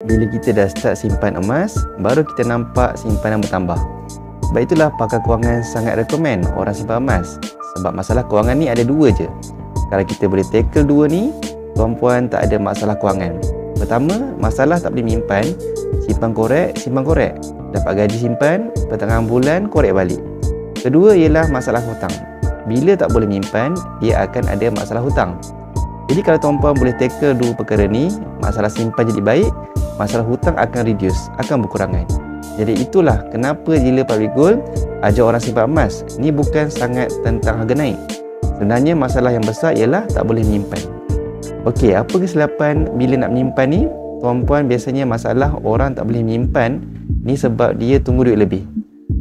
Bila kita dah start simpan emas, baru kita nampak simpanan bertambah. Sebab itulah pakar kewangan sangat rekomen orang simpan emas. Sebab masalah kewangan ni ada dua je. Kalau kita boleh tackle dua ni, tuan-puan tak ada masalah kewangan. Pertama, masalah tak boleh menyimpan, simpan korek. Dapat gaji simpan, pertengahan bulan korek balik. Kedua ialah masalah hutang. Bila tak boleh menyimpan, dia akan ada masalah hutang. Jadi kalau tuan-puan boleh tackle dua perkara ni, masalah simpan jadi baik, masalah hutang akan reduce, akan berkurangan. Jadi itulah kenapa Jila Public Gold ajar orang simpan emas. Ni bukan sangat tentang harga naik. Sebenarnya masalah yang besar ialah tak boleh menyimpan. Okey, apa kesilapan bila nak menyimpan ni? Tuan-puan, biasanya masalah orang tak boleh menyimpan ni sebab dia tunggu duit lebih.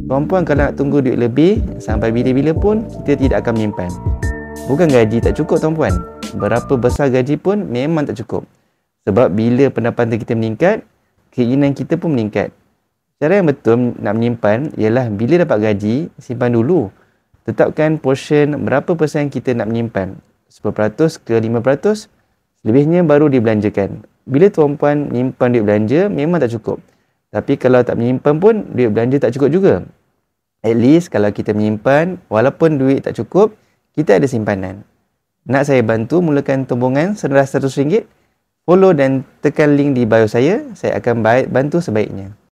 Tuan-puan, kalau nak tunggu duit lebih sampai bila-bila pun kita tidak akan menyimpan. Bukan gaji tak cukup tuan-puan. Berapa besar gaji pun memang tak cukup. Sebab bila pendapatan kita meningkat, keinginan kita pun meningkat. Cara yang betul nak menyimpan ialah bila dapat gaji, simpan dulu. Tetapkan portion berapa persen kita nak menyimpan. 10% ke 5%, selebihnya baru dibelanjakan. Bila tuan-puan menyimpan duit belanja, memang tak cukup. Tapi kalau tak menyimpan pun, duit belanja tak cukup juga. At least kalau kita menyimpan, walaupun duit tak cukup, kita ada simpanan. Nak saya bantu mulakan tabungan senilai RM100? Follow dan tekan link di bio saya akan bantu sebaiknya.